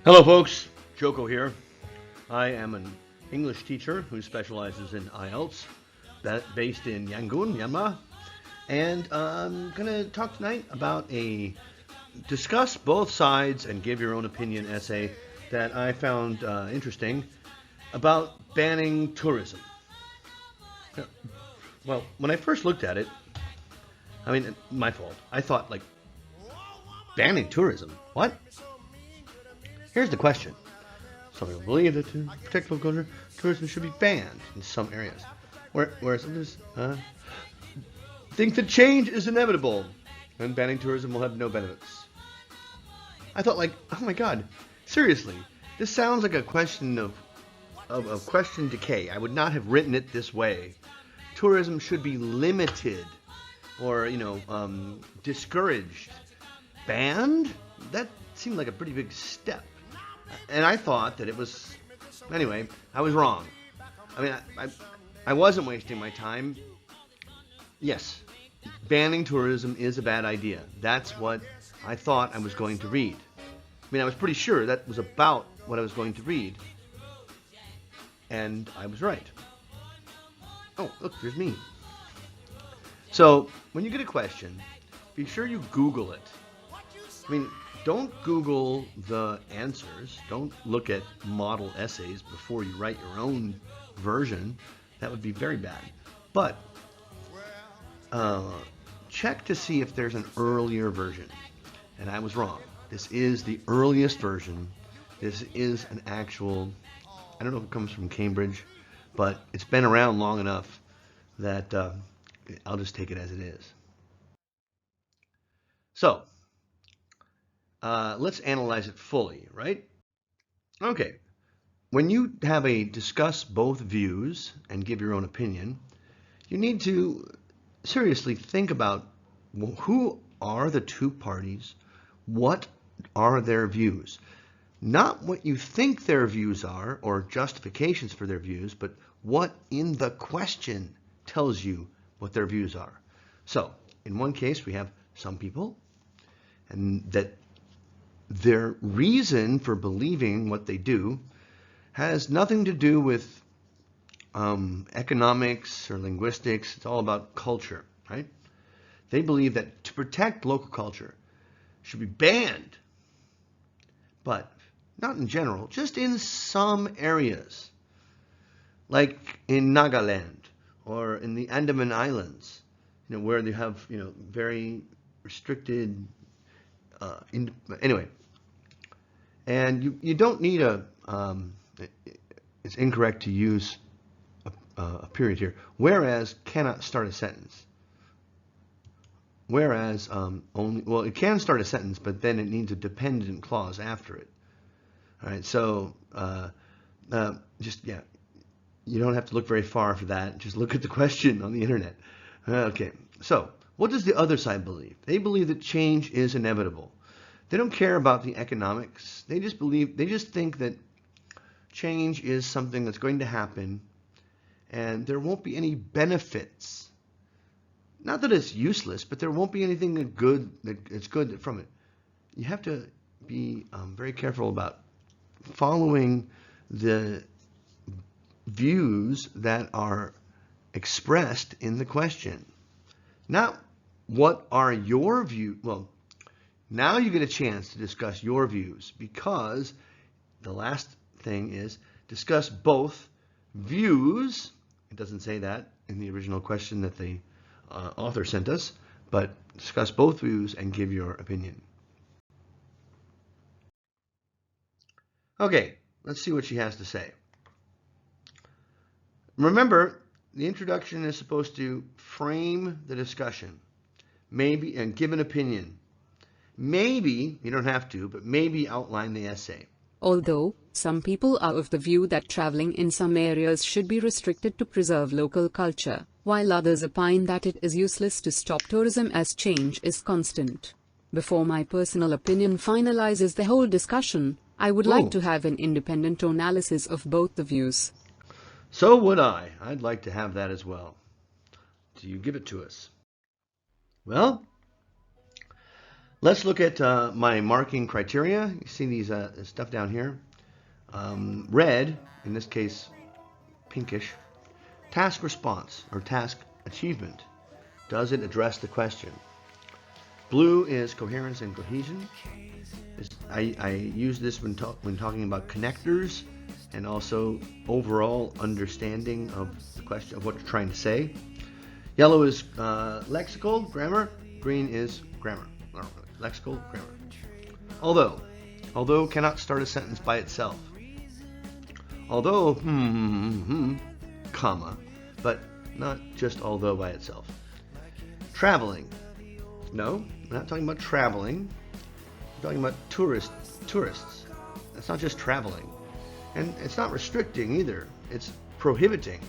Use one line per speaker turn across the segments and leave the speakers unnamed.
Hello folks, Joko here. I am an English teacher who specializes in IELTS, based in Yangon, Myanmar. And I'm going to talk tonight about discuss both sides and give your own opinion essay that I found interesting about banning tourism. Well, when I first looked at it, my fault. I thought, banning tourism? What? Here's the question. Some people believe that to protect local culture, tourism should be banned in some areas, whereas others think that change is inevitable and banning tourism will have no benefits. I thought, oh my God, seriously, this sounds like a question of question decay. I would not have written it this way. Tourism should be limited or, discouraged. Banned? That seemed like a pretty big step. And I thought that it was, anyway, I was wrong. I wasn't wasting my time. Yes, banning tourism is a bad idea. That's what I thought I was going to read. I was pretty sure that was about what I was going to read. And I was right. Oh, look, there's me. So, when you get a question, be sure you Google it. Don't Google the answers. Don't look at model essays before you write your own version. That would be very bad. But check to see if there's an earlier version. And I was wrong. This is the earliest version. This is an actual, I don't know if it comes from Cambridge, but it's been around long enough that I'll just take it as it is. So, let's analyze it fully, right? Okay. When you have a discuss both views and give your own opinion, you need to seriously think about who are the two parties, what are their views. Not what you think their views are or justifications for their views, but what in the question tells you what their views are. So, in one case, we have some people, and that their reason for believing what they do has nothing to do with economics or linguistics. It's all about culture, right? They believe that to protect local culture should be banned, but not in general, just in some areas, like in Nagaland or in the Andaman Islands, where they have, very restricted anyway, and you don't need it's incorrect to use a period here. Whereas cannot start a sentence. Whereas it can start a sentence, but then it needs a dependent clause after it. All right, so you don't have to look very far for that. Just look at the question on the internet. Okay, so what does the other side believe? They believe that change is inevitable. They don't care about the economics. They just think that change is something that's going to happen and there won't be any benefits. Not that it's useless, but there won't be anything that's good from it. You have to be very careful about following the views that are expressed in the question. Not what are your views. Well, now you get a chance to discuss your views, because the last thing is discuss both views. It doesn't say that in the original question that the author sent us, but discuss both views and give your opinion. Okay, let's see what she has to say. Remember, the introduction is supposed to frame the discussion, maybe, and give an opinion. Maybe, you don't have to, but maybe outline the essay.
Although, some people are of the view that traveling in some areas should be restricted to preserve local culture, while others opine that it is useless to stop tourism as change is constant. Before my personal opinion finalizes the whole discussion, I would like to have an independent analysis of both the views.
So would I. I'd like to have that as well. Do you give it to us? Well, Let's look at my marking criteria. You see these stuff down here. Red, in this case pinkish, task response or task achievement. Does it address the question? Blue is coherence and cohesion. I use this when talking about connectors and also overall understanding of the question of what you're trying to say. Yellow is lexical, grammar. Green is grammar, lexical, grammar. Although cannot start a sentence by itself. Although, comma, but not just although by itself. Traveling. No, we're not talking about traveling. We're talking about tourists. That's not just traveling. And it's not restricting either. It's prohibiting.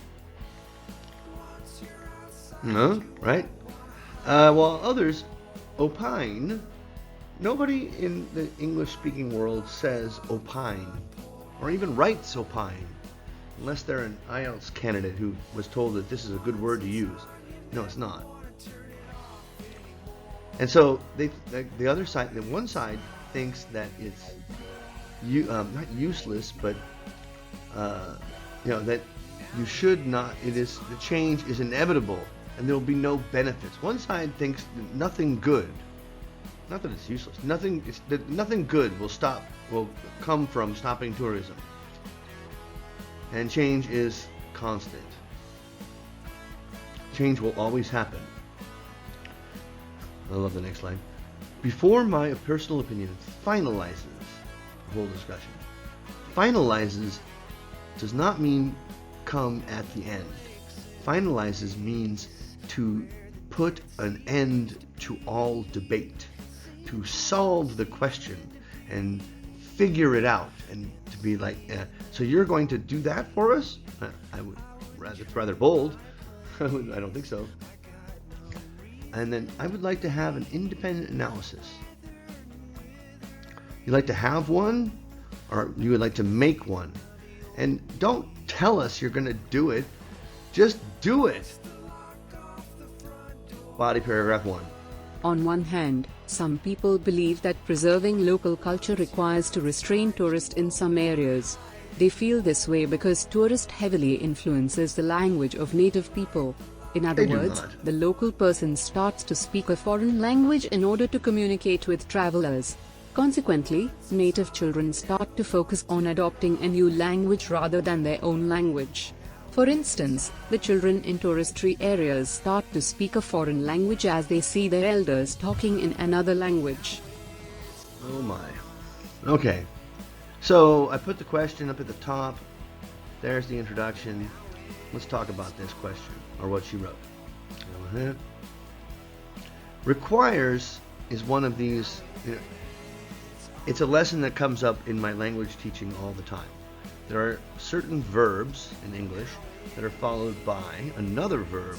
No, right? While others opine, nobody in the English-speaking world says opine, or even writes opine, unless they're an IELTS candidate who was told that this is a good word to use. No, it's not. And so the other side, the one side thinks that it's not useless, but that you should not. The change is inevitable, and there will be no benefits. One side thinks that nothing good, not that it's useless, nothing good will come from stopping tourism, and change is constant. Change will always happen. I love the next line. Before my personal opinion finalizes the whole discussion. Finalizes does not mean come at the end. Finalizes means to put an end to all debate, to solve the question and figure it out, and to be like, so you're going to do that for us? I would rather bold. I don't think so. And then I would like to have an independent analysis. You'd like to have one, or you would like to make one. And don't tell us you're going to do it. Just do it. Body paragraph 1.
On one hand, some people believe that preserving local culture requires to restrain tourists in some areas. They feel this way because tourist heavily influences the language of native people. In other words, the local person starts to speak a foreign language in order to communicate with travelers. Consequently, native children start to focus on adopting a new language rather than their own language. For instance, the children in touristy areas start to speak a foreign language as they see their elders talking in another language.
Oh my. Okay. So I put the question up at the top. There's the introduction. Let's talk about this question, or what she wrote. Requires is one of these, it's a lesson that comes up in my language teaching all the time. There are certain verbs in English that are followed by another verb,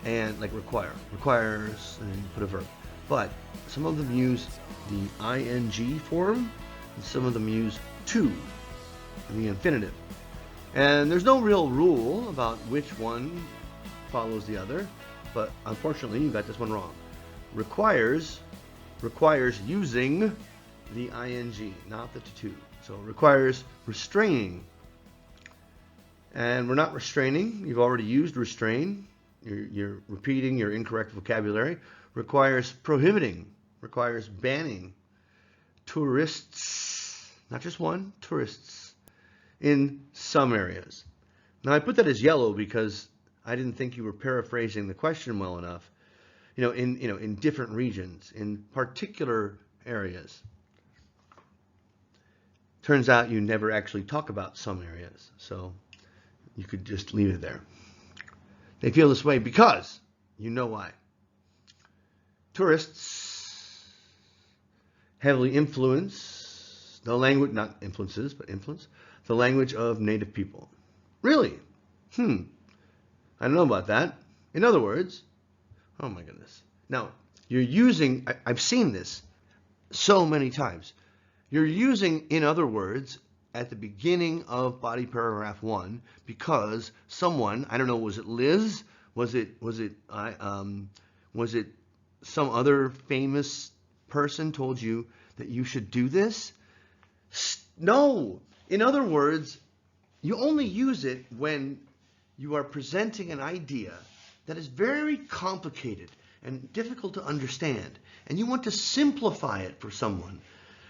and like requires, and you put a verb. But some of them use the ing form, and some of them use to, in the infinitive. And there's no real rule about which one follows the other, but unfortunately you got this one wrong. Requires using the ing, not the to. So it requires restraining. And we're not restraining. You've already used restrain. You're repeating your incorrect vocabulary. Requires prohibiting. Requires banning. Tourists, not just one, tourists. In some areas. Now I put that as yellow because I didn't think you were paraphrasing the question well enough. In different regions, in particular areas. Turns out you never actually talk about some areas, so you could just leave it there. They feel this way because you know why. Tourists heavily influence the language, not influences, but influence the language of native people. Really? I don't know about that. In other words, oh my goodness. Now, you're using, I've seen this so many times. You're using, in other words, at the beginning of body paragraph 1 because someone, I don't know, was it Liz? Was it some other famous person told you that you should do this? No. In other words, you only use it when you are presenting an idea that is very complicated and difficult to understand, and you want to simplify it for someone.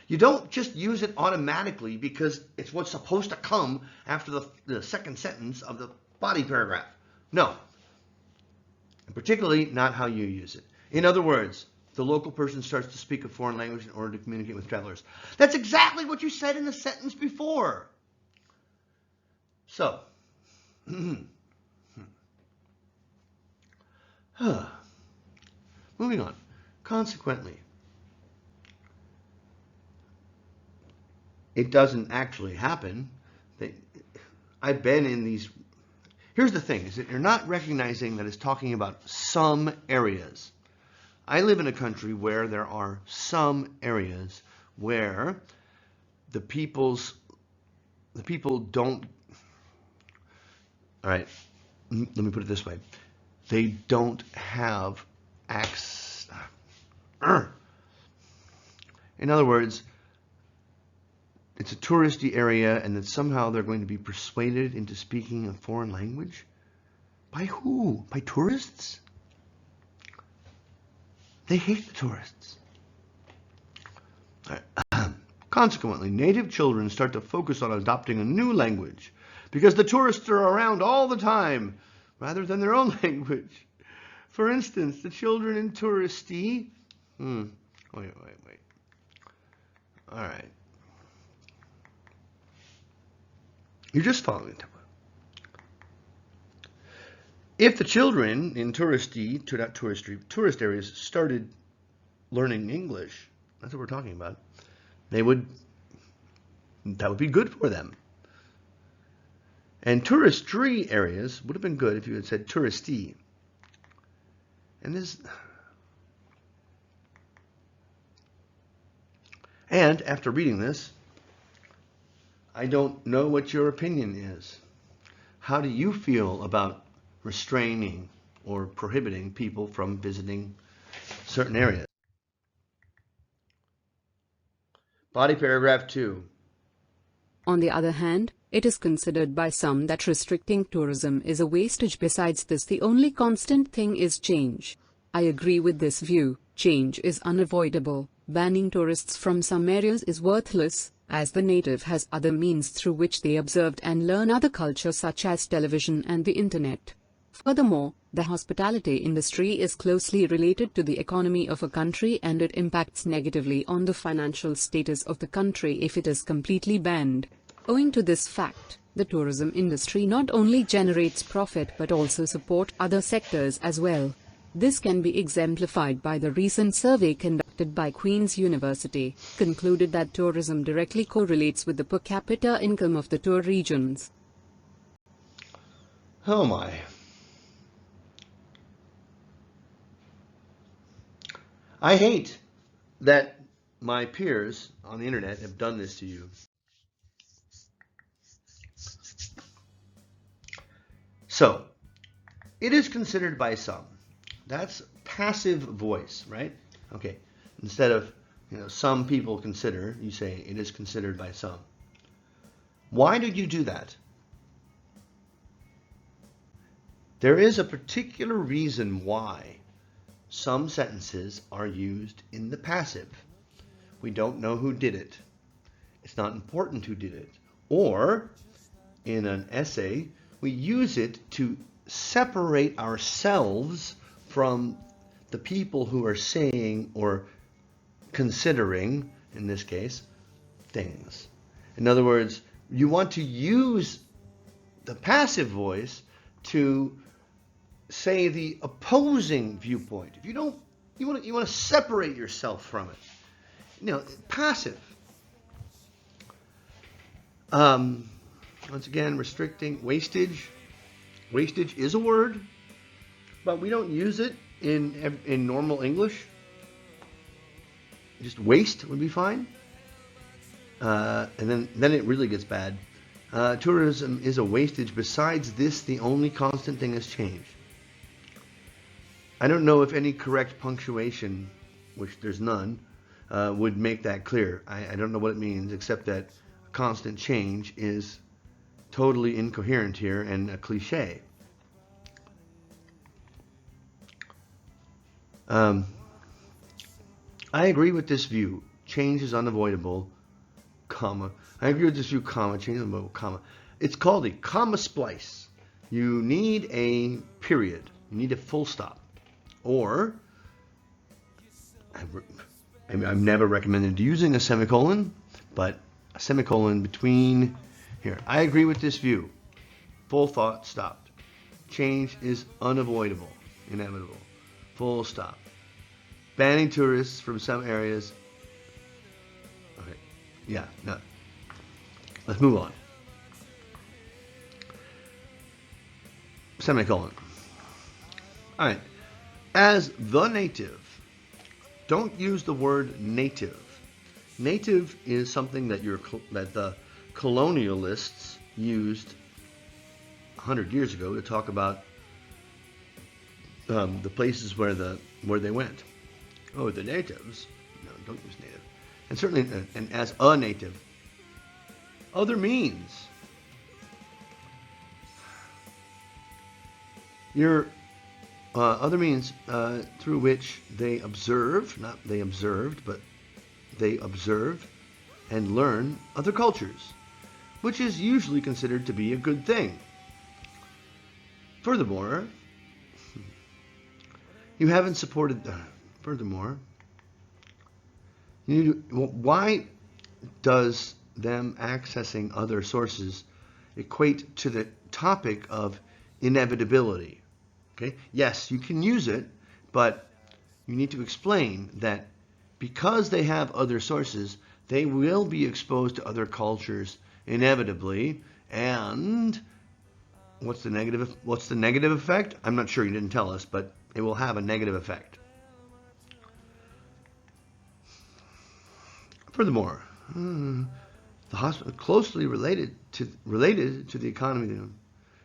You don't just use it automatically because it's what's supposed to come after the second sentence of the body paragraph. No. And particularly not how you use it. In other words, the local person starts to speak a foreign language in order to communicate with travelers. That's exactly what you said in the sentence before. So, moving on. Consequently, it doesn't actually happen. I've been in these. Here's the thing, is that you're not recognizing that it's talking about some areas. I live in a country where there are some areas where the people don't, all right, let me put it this way. They don't have access. In other words, it's a touristy area and that somehow they're going to be persuaded into speaking a foreign language? By who? By tourists? They hate the tourists. Consequently, native children start to focus on adopting a new language because the tourists are around all the time rather than their own language. For instance, the children in touristy... Wait. All right. You're just following it. If the children in tourist areas started learning English, that's what we're talking about, that would be good for them. And touristy areas would have been good if you had said touristy. And after reading this, I don't know what your opinion is. How do you feel about restraining or prohibiting people from visiting certain areas? Body paragraph 2.
On the other hand, it is considered by some that restricting tourism is a wastage. Besides this, the only constant thing is change. I agree with this view. Change is unavoidable. Banning tourists from some areas is worthless, as the native has other means through which they observe and learn other cultures such as television and the internet. Furthermore, the hospitality industry is closely related to the economy of a country and it impacts negatively on the financial status of the country if it is completely banned. Owing to this fact, the tourism industry not only generates profit but also support other sectors as well. This can be exemplified by the recent survey conducted by Queen's University, concluded that tourism directly correlates with the per capita income of the tour regions.
Oh my. I hate that my peers on the internet have done this to you. So, it is considered by some. That's passive voice, right? Okay. Instead of, some people consider, you say it is considered by some. Why did you do that? There is a particular reason why some sentences are used in the passive. We don't know who did it. It's not important who did it. Or, in an essay, we use it to separate ourselves from the people who are saying or considering, in this case, things. In other words, you want to use the passive voice to say the opposing viewpoint. If you don't, you want to separate yourself from it. Passive. Once again, restricting wastage. Wastage is a word, but we don't use it in normal English. Just waste would be fine. And then it really gets bad. Tourism is a wastage. Besides this, the only constant thing has changed. I don't know if any correct punctuation, which there's none, would make that clear. I don't know what it means, except that constant change is totally incoherent here and a cliche. I agree with this view. Change is unavoidable, comma. I agree with this view, comma, change is unavoidable, comma. It's called a comma splice. You need a period. You need a full stop. Or, I've never recommended using a semicolon, but a semicolon between here. I agree with this view. Full thought stopped. Change is unavoidable, inevitable. Full stop. Banning tourists from some areas. Okay. Yeah, no. Let's move on. Semicolon. All right. As the native, don't use the word native. Native is something that the colonialists used 100 years ago to talk about the places where they went. Oh, the natives. No, don't use native. And certainly, and as a native. Other means. Other means through which they observe, not they observed, but they observe and learn other cultures, which is usually considered to be a good thing. Furthermore, you haven't supported. Furthermore, why does them accessing other sources equate to the topic of inevitability? Okay. Yes, you can use it, but you need to explain that because they have other sources, they will be exposed to other cultures inevitably. And what's the negative effect? I'm not sure, you didn't tell us, but it will have a negative effect. Furthermore, the hospital closely related to the economy,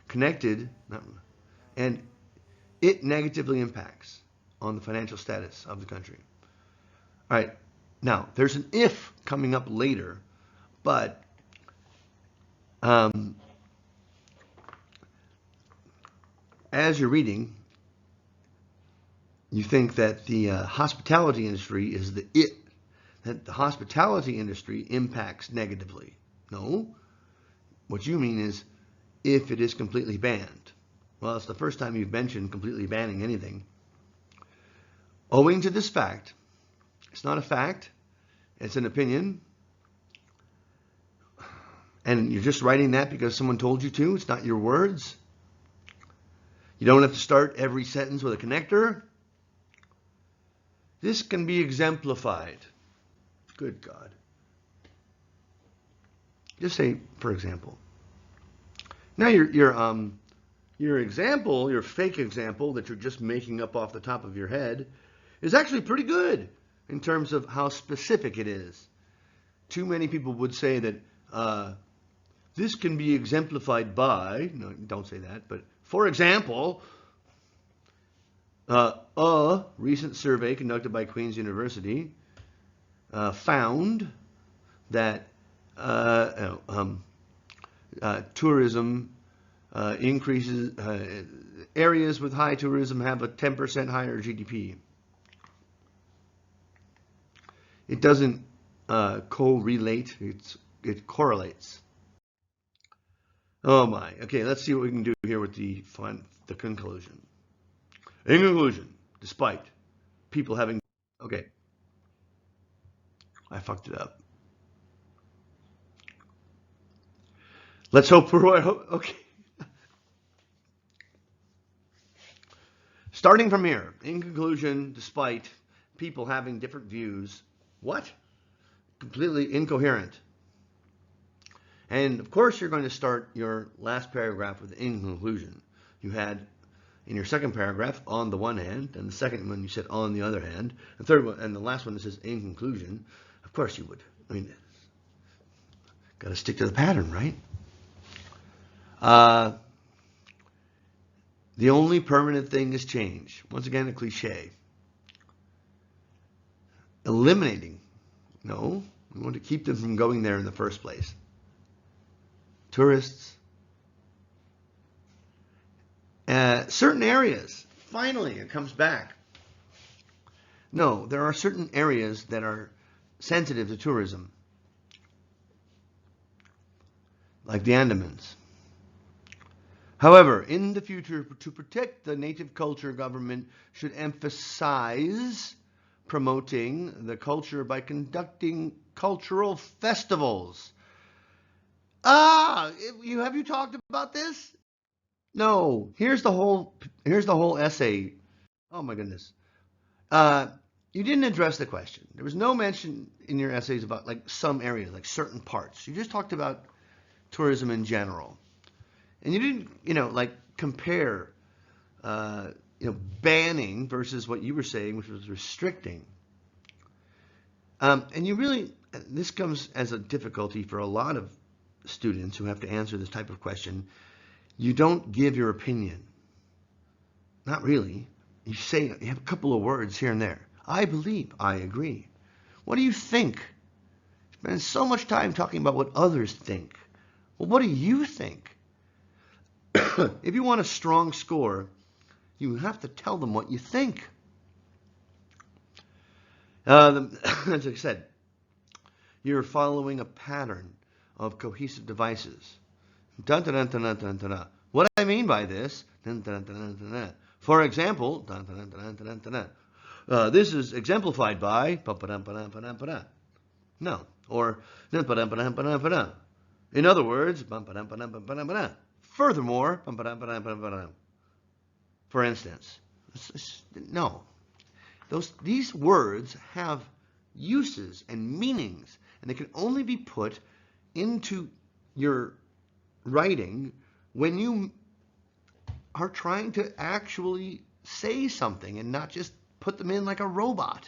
connected, and it negatively impacts on the financial status of the country. All right, now there's an if coming up later, but as you're reading, you think that the hospitality industry is the it, that the hospitality industry impacts negatively. No, what you mean is if it is completely banned. Well, it's the first time you've mentioned completely banning anything. Owing to this fact, it's not a fact, it's an opinion, and you're just writing that because someone told you to, it's not your words. You don't have to start every sentence with a connector. This can be exemplified. Good God. Just say, for example. Now your example, your fake example that you're just making up off the top of your head is actually pretty good in terms of how specific it is. Too many people would say that this can be exemplified by, no, don't say that, but for example, a recent survey conducted by Queen's University found that tourism increases, areas with high tourism have a 10% higher GDP. It doesn't correlate, it correlates. Oh my. Okay, let's see what we can do here with the conclusion. In conclusion, despite people having, okay, I fucked it up. Let's hope for okay. Starting from here, in conclusion, despite people having different views, what? Completely incoherent. And of course, you're going to start your last paragraph with in conclusion. You had in your second paragraph on the one hand, and the second one you said on the other hand, the third one and the last one that says in conclusion. Of course you would. I mean, got to stick to the pattern, right? The only permanent thing is change. Once again, a cliche. Eliminating No, we want to keep them from going there in the first place. Tourists. Certain areas. Finally, it comes back. No, there are certain areas that are sensitive to tourism, like the Andamans. However, in the future, to protect the native culture, government should emphasize promoting the culture by conducting cultural festivals. Have you talked about this? No. Here's the whole essay. Oh my goodness. Uh, you didn't address the question. There was no mention in your essays about like some areas, like certain parts. You just talked about tourism in general. And you didn't, like compare, banning versus what you were saying, which was restricting. And you really, this comes as a difficulty for a lot of students who have to answer this type of question. You don't give your opinion. Not really. You say, you have a couple of words here and there. I believe, I agree. What do you think? Spend so much time talking about what others think. Well, what do you think? If you want a strong score, you have to tell them what you think. As I said, you're following a pattern of cohesive devices. Dun, dun, dun, dun, dun, dun, dun. What I mean by this, dun, dun, dun, dun, dun, dun. For example, dun, dun, dun, dun, dun, dun, dun. This is exemplified by no, or in other words, furthermore, for instance, no. These words have uses and meanings, and they can only be put into your writing when you are trying to actually say something and not just put them in like a robot.